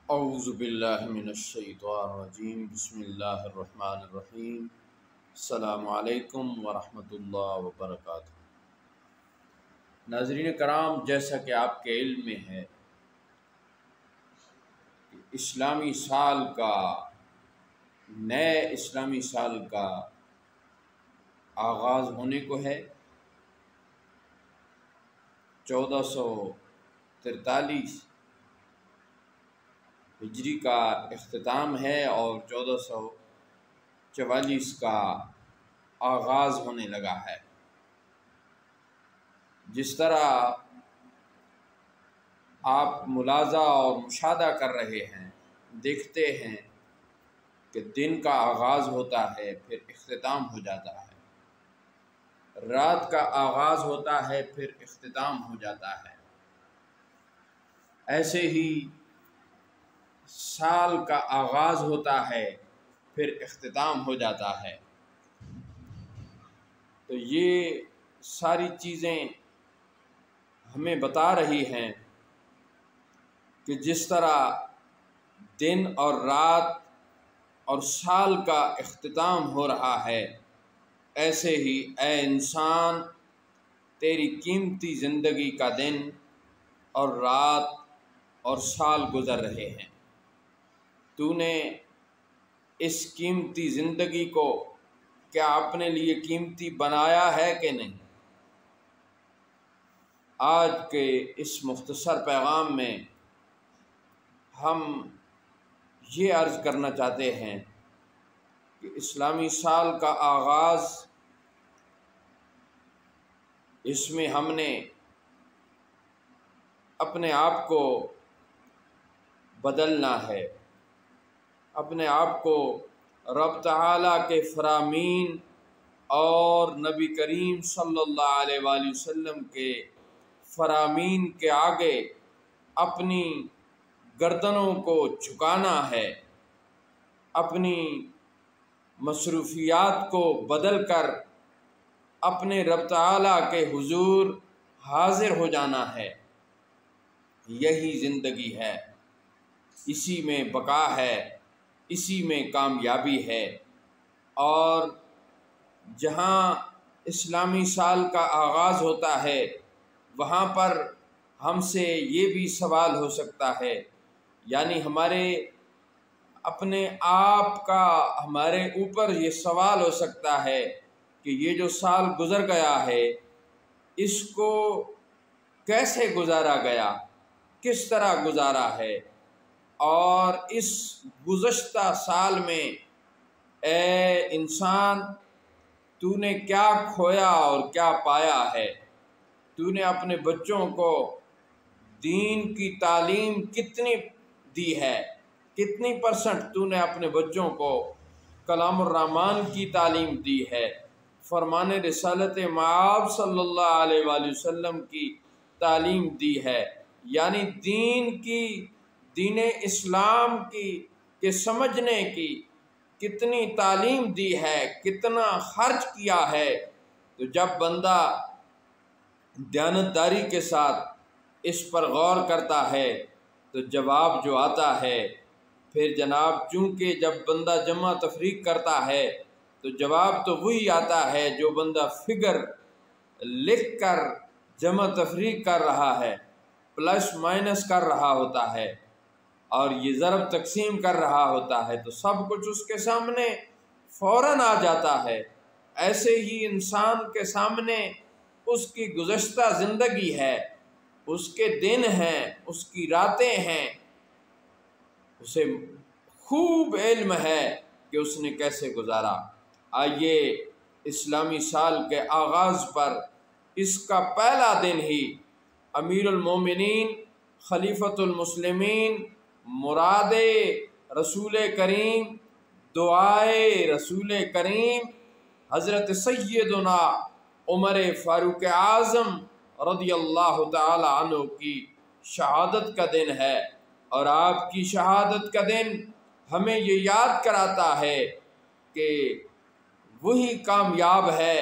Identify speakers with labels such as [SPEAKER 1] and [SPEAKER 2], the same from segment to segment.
[SPEAKER 1] اعوذ باللہ من الشیطان الرجیم بسم اللہ الرحمن الرحیم السلام علیکم ورحمۃ اللہ وبرکاتہ۔ ناظرین کرام، جیسا کہ آپ کے علم میں ہے کہ نئے اسلامی سال کا آغاز ہونے کو ہے۔ 1443 ہجری کا اختتام ہے اور 1444 کا آغاز ہونے لگا ہے۔ جس طرح آپ ملاحظہ اور مشاہدہ کر رہے ہیں، دیکھتے ہیں کہ دن کا آغاز ہوتا ہے پھر اختتام ہو جاتا ہے، رات کا آغاز ہوتا ہے پھر اختتام ہو جاتا ہے۔ ایسے ہی سال کا آغاز ہوتا ہے پھر اختتام ہو جاتا ہے۔ تو یہ ساری چیزیں ہمیں بتا رہی ہیں کہ جس طرح دن اور رات اور سال کا اختتام ہو رہا ہے، ایسے ہی اے انسان تیری قیمتی زندگی کا دن اور رات اور سال گزر رہے ہیں۔ تو نے اس قیمتی زندگی کو کیا اپنے لیے قیمتی بنایا ہے کہ نہیں؟ آج کے اس مختصر پیغام میں ہم یہ عرض کرنا چاہتے ہیں کہ اسلامی سال کا آغاز، اس میں ہم نے اپنے آپ کو بدلنا ہے، اپنے آپ کو رب تعالیٰ کے فرامین اور نبی کریم صلی اللہ علیہ وآلہ وسلم کے فرامین کے آگے اپنی گردنوں کو جھکانا ہے، اپنی مصروفیات کو بدل کر اپنے رب تعالیٰ کے حضور حاضر ہو جانا ہے۔ یہی زندگی ہے، اسی میں بقا ہے، اسی میں کامیابی ہے۔ اور جہاں اسلامی سال کا آغاز ہوتا ہے، وہاں پر ہم سے یہ بھی سوال ہو سکتا ہے، یعنی ہمارے اپنے آپ کا ہمارے اوپر یہ سوال ہو سکتا ہے کہ یہ جو سال گزر گیا ہے، اس کو کیسے گزارا گیا، کس طرح گزارا ہے، اور اس گزشتہ سال میں اے انسان تو نے کیا کھویا اور کیا پایا ہے؟ تو نے اپنے بچوں کو دین کی تعلیم کتنی دی ہے؟ کتنی % تو نے اپنے بچوں کو کلام الرحمن کی تعلیم دی ہے، فرمان رسالت مآب صلی اللہ علیہ وآلہ وسلم کی تعلیم دی ہے؟ یعنی دین اسلام کی کے سمجھنے کی کتنی تعلیم دی ہے، کتنا خرچ کیا ہے؟ تو جب بندہ دیانتداری کے ساتھ اس پر غور کرتا ہے تو جواب جو آتا ہے، پھر جناب چونکہ جب بندہ جمع تفریق کرتا ہے تو جواب تو وہی آتا ہے جو بندہ فگر لکھ کر جمع تفریق کر رہا ہے، پلس مائنس کر رہا ہوتا ہے اور یہ ضرب تقسیم کر رہا ہوتا ہے، تو سب کچھ اس کے سامنے فوراً آ جاتا ہے۔ ایسے ہی انسان کے سامنے اس کی گزشتہ زندگی ہے، اس کے دن ہیں، اس کی راتیں ہیں، اسے خوب علم ہے کہ اس نے کیسے گزارا۔ آئیے اسلامی سال کے آغاز پر اس کا پہلا دن ہی امیر المومنین خلیفۃ المسلمین مراد رسول کریم دعائے رسول کریم حضرت سیدنا عمر فاروق اعظم رضی اللہ تعالی عنہ کی شہادت کا دن ہے۔ اور آپ کی شہادت کا دن ہمیں یہ یاد کراتا ہے کہ وہی کامیاب ہے،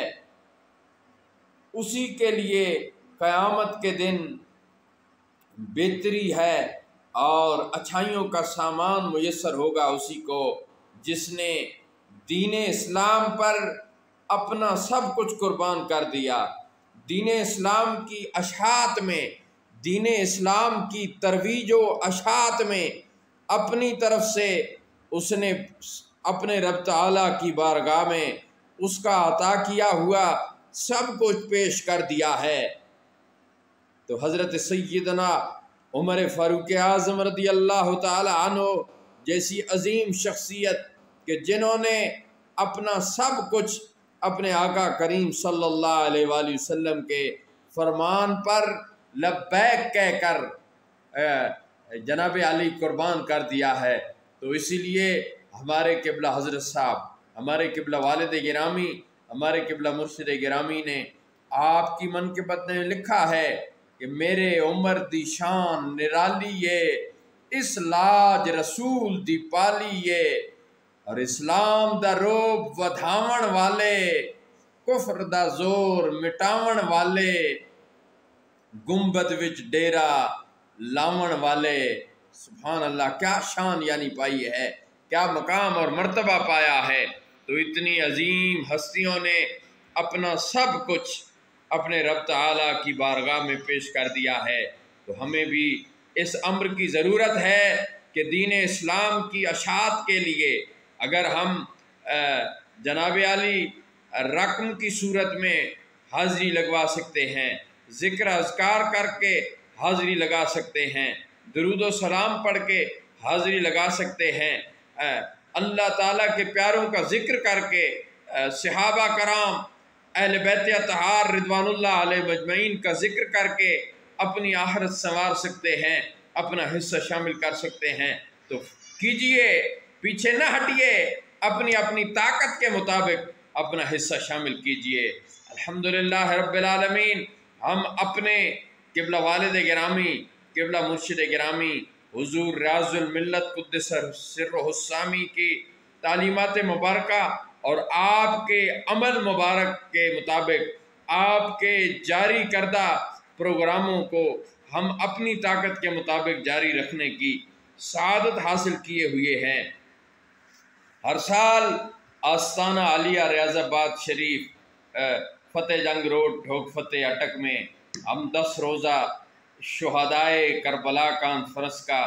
[SPEAKER 1] اسی کے لیے قیامت کے دن بہتری ہے اور اچھائیوں کا سامان میسر ہوگا اسی کو جس نے دین اسلام پر اپنا سب کچھ قربان کر دیا، دین اسلام کی اشاعت میں، دین اسلام کی ترویج و اشاعت میں اپنی طرف سے اس نے اپنے رب تعالیٰ کی بارگاہ میں اس کا عطا کیا ہوا سب کچھ پیش کر دیا ہے۔ تو حضرت سیدنا عمر فاروق اعظم رضی اللہ تعالی عنہ جیسی عظیم شخصیت کہ جنہوں نے اپنا سب کچھ اپنے آقا کریم صلی اللہ علیہ وآلہ وسلم کے فرمان پر لبیک کہہ کر جناب علی قربان کر دیا ہے، تو اسی لیے ہمارے قبلہ حضرت صاحب، ہمارے قبلہ والد گرامی، ہمارے قبلہ مرشد گرامی نے آپ کی منقبت میں لکھا ہے کہ میرے عمر دی شان نرالیے، اس لاج رسول دی پالیے، اور اسلام دا روب ودھاون والے، کفر دا زور مٹاون والے، گنبد وچ ڈیرا لاون والے۔ سبحان اللہ، کیا شان یعنی پائی ہے، کیا مقام اور مرتبہ پایا ہے۔ تو اتنی عظیم ہستیوں نے اپنا سب کچھ اپنے رب تعالیٰ کی بارگاہ میں پیش کر دیا ہے، تو ہمیں بھی اس امر کی ضرورت ہے کہ دین اسلام کی اشاعت کے لیے اگر ہم جناب علی رقم کی صورت میں حاضری لگوا سکتے ہیں، ذکر اذکار کر کے حاضری لگا سکتے ہیں، درود و سلام پڑھ کے حاضری لگا سکتے ہیں، اللہ تعالیٰ کے پیاروں کا ذکر کر کے، صحابہ کرام اہل بیت اطہار رضوان اللہ علیہ مجمعین کا ذکر کر کے اپنی آخرت سنوار سکتے ہیں، اپنا حصہ شامل کر سکتے ہیں۔ تو کیجئے، پیچھے نہ ہٹیے، اپنی اپنی طاقت کے مطابق اپنا حصہ شامل کیجئے۔ الحمدللہ رب العالمین، ہم اپنے قبلہ والد گرامی، قبلہ مرشد گرامی حضور ریاض الملت قدس سرہ السامی کی تعلیمات مبارکہ اور آپ کے عمل مبارک کے مطابق آپ کے جاری کردہ پروگراموں کو ہم اپنی طاقت کے مطابق جاری رکھنے کی سعادت حاصل کیے ہوئے ہیں۔ ہر سال آستانہ عالیہ ریاض آباد شریف فتح جنگ روڈ ڈھوک فتح اٹک میں ہم 10 روزہ شہدائے کربلا کانفرنس کا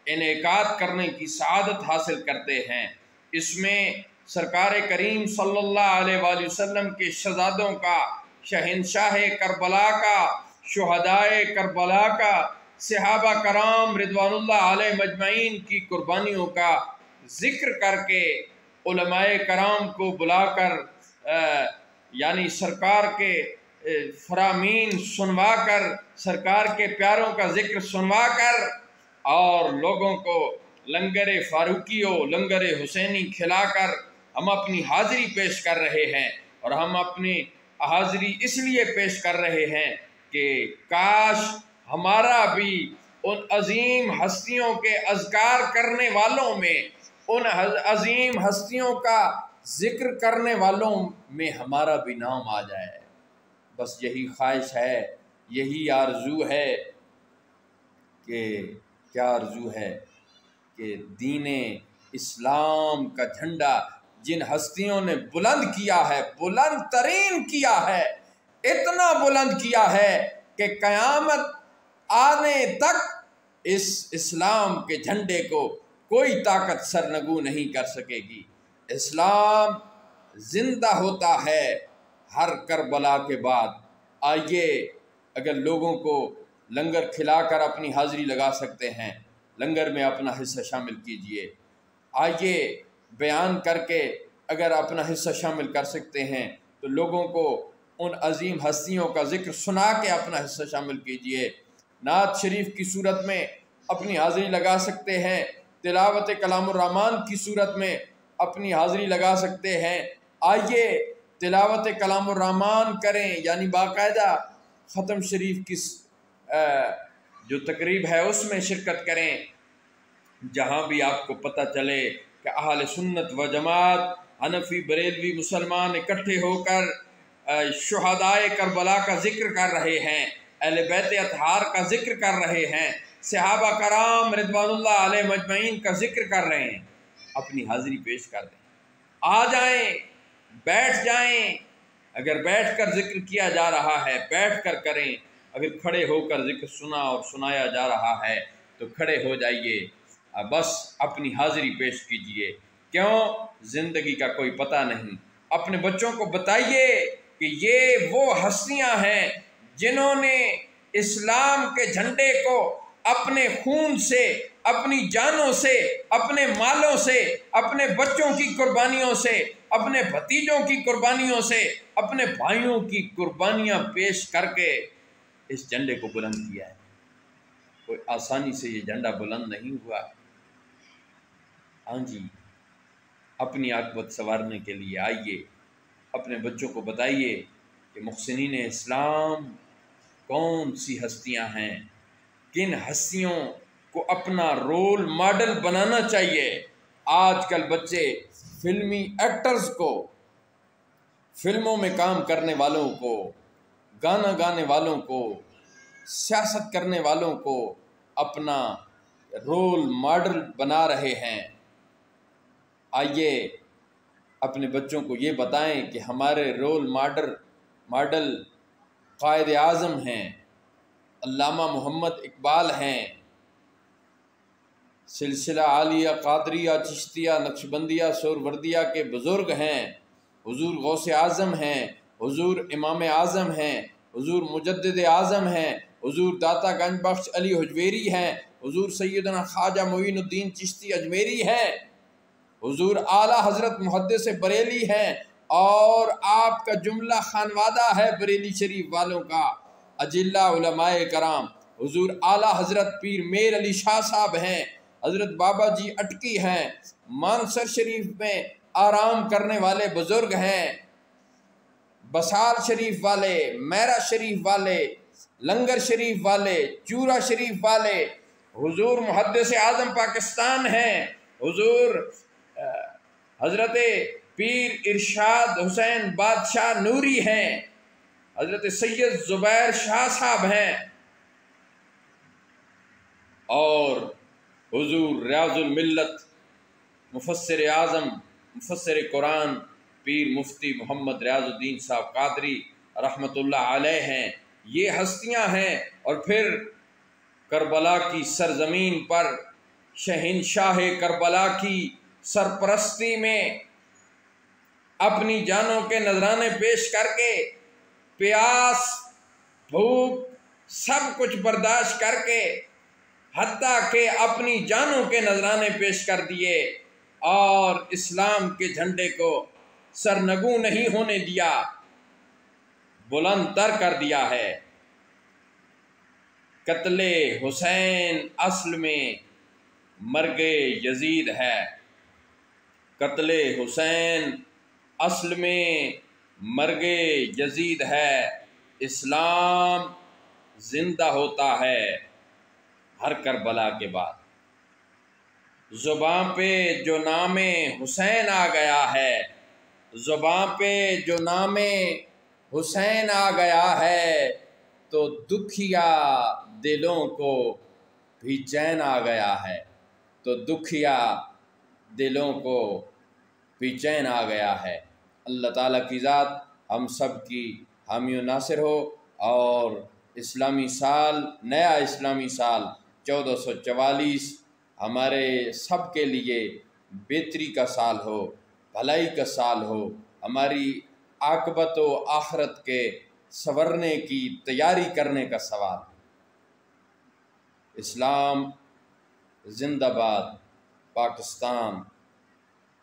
[SPEAKER 1] انعقاد کرنے کی سعادت حاصل کرتے ہیں۔ اس میں سرکار کریم صلی اللہ علیہ وآلہ وسلم کے شہزادوں کا، شہنشاہ کربلا کا، شہدائے کربلا کا، صحابہ کرام رضوان اللہ علیہ مجمعین کی قربانیوں کا ذکر کر کے علماء کرام کو بلا کر یعنی سرکار کے فرامین سنوا کر، سرکار کے پیاروں کا ذکر سنوا کر اور لوگوں کو لنگر فاروقیو، لنگر حسینی کھلا کر ہم اپنی حاضری پیش کر رہے ہیں۔ اور ہم اپنی حاضری اس لیے پیش کر رہے ہیں کہ کاش ہمارا بھی ان عظیم ہستیوں کے اذکار کرنے والوں میں، ان عظیم ہستیوں کا ذکر کرنے والوں میں ہمارا بھی نام آ جائے۔ بس یہی خواہش ہے، یہی آرزو ہے کہ کیا آرزو ہے کہ دین اسلام کا جھنڈا جن ہستیوں نے بلند کیا ہے، بلند ترین کیا ہے، اتنا بلند کیا ہے کہ قیامت آنے تک اس اسلام کے جھنڈے کو کوئی طاقت سرنگو نہیں کر سکے گی۔ اسلام زندہ ہوتا ہے ہر کربلا کے بعد۔ آئیے، اگر لوگوں کو لنگر کھلا کر اپنی حاضری لگا سکتے ہیں، لنگر میں اپنا حصہ شامل کیجئے۔ آئیے، بیان کر کے اگر اپنا حصہ شامل کر سکتے ہیں تو لوگوں کو ان عظیم ہستیوں کا ذکر سنا کے اپنا حصہ شامل کیجئے۔ نعت شریف کی صورت میں اپنی حاضری لگا سکتے ہیں، تلاوت کلام الرحمن کی صورت میں اپنی حاضری لگا سکتے ہیں۔ آئیے تلاوت کلام الرحمن کریں، یعنی باقاعدہ ختم شریف کی جو تقریب ہے اس میں شرکت کریں، جہاں بھی آپ کو پتہ چلے کہ اہل سنت و جماعت، حنفی بریلوی مسلمان اکٹھے ہو کر شہدائے کربلا کا ذکر کر رہے ہیں، اہل بیت اطہار کا ذکر کر رہے ہیں، صحابہ کرام رضوان اللہ علیہ مجمعین کا ذکر کر رہے ہیں، اپنی حاضری پیش کر دیں، آ جائیں، بیٹھ جائیں۔ اگر بیٹھ کر ذکر کیا جا رہا ہے بیٹھ کر کریں، اگر کھڑے ہو کر ذکر سنا اور سنایا جا رہا ہے تو کھڑے ہو جائیے، بس اپنی حاضری پیش کیجئے۔ کیوں؟ زندگی کا کوئی پتہ نہیں۔ اپنے بچوں کو بتائیے کہ یہ وہ ہستیاں ہیں جنہوں نے اسلام کے جھنڈے کو اپنے خون سے، اپنی جانوں سے، اپنے مالوں سے، اپنے بچوں کی قربانیوں سے، اپنے بھتیجوں کی قربانیوں سے، اپنے بھائیوں کی قربانیاں پیش کر کے اس جھنڈے کو بلند کیا ہے۔ کوئی آسانی سے یہ جھنڈا بلند نہیں ہوا۔ ہاں جی، اپنی عاقبت سنوارنے کے لیے آئیے، اپنے بچوں کو بتائیے کہ محسنین اسلام کون سی ہستیاں ہیں، کن ہستیوں کو اپنا رول ماڈل بنانا چاہیے۔ آج کل بچے فلمی ایکٹرز کو، فلموں میں کام کرنے والوں کو، گانا گانے والوں کو، سیاست کرنے والوں کو اپنا رول ماڈل بنا رہے ہیں۔ آئیے اپنے بچوں کو یہ بتائیں کہ ہمارے رول ماڈل قائد اعظم ہیں، علامہ محمد اقبال ہیں، سلسلہ عالیہ قادریہ چشتیہ نقشبندیہ سہروردیہ کے بزرگ ہیں، حضور غوث اعظم ہیں، حضور امام اعظم ہیں، حضور مجدد اعظم ہیں، حضور داتا گنج بخش علی حجویری ہیں، حضور سیدنا خواجہ معین الدین چشتی اجمیری ہیں، حضور اعلیٰ حضرت محدث بریلی ہیں، اور آپ کا جملہ خانوادہ ہے بریلی شریف والوں کا، اجلہ علماء کرام، حضور اعلیٰ حضرت پیر میر علی شاہ صاحب ہیں، حضرت بابا جی اٹکی ہیں، مانسر شریف میں آرام کرنے والے بزرگ ہیں، بسال شریف والے، میرا شریف والے، لنگر شریف والے، چورا شریف والے، حضور محدث اعظم پاکستان ہیں، حضور حضرت پیر ارشاد حسین بادشاہ نوری ہیں، حضرت سید زبیر شاہ صاحب ہیں، اور حضور ریاض الملت مفسر اعظم مفسر قرآن پیر مفتی محمد ریاض الدین صاحب قادری رحمۃ اللہ علیہ ہیں۔ یہ ہستیاں ہیں، اور پھر کربلا کی سرزمین پر شہنشاہ کربلا کی سرپرستی میں اپنی جانوں کے نذرانے پیش کر کے، پیاس بھوک سب کچھ برداشت کر کے، حتیٰ کہ اپنی جانوں کے نذرانے پیش کر دیے، اور اسلام کے جھنڈے کو سرنگوں نہیں ہونے دیا، بلند تر کر دیا ہے۔ قتل حسین اصل میں مرگ یزید ہے، قتل حسین اصل میں مرگ یزید ہے۔ اسلام زندہ ہوتا ہے ہر کربلا کے بعد۔ زباں پہ جو نام حسین آ گیا ہے، زباں پہ جو نام حسین آ گیا ہے، تو دکھیا دلوں کو بھی چین آ گیا ہے، تو دکھیا دلوں کو بھی چین آ گیا ہے۔ اللہ تعالیٰ کی ذات ہم سب کی حامی و ناصر ہو، اور اسلامی سال، نیا اسلامی سال 1444 ہمارے سب کے لیے بہتری کا سال ہو، بھلائی کا سال ہو، ہماری عاقبت و آخرت کے سنورنے کی تیاری کرنے کا سوال۔ اسلام زندہ باد، پاکستان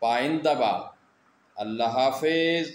[SPEAKER 1] پائندہ باد۔ اللہ حافظ۔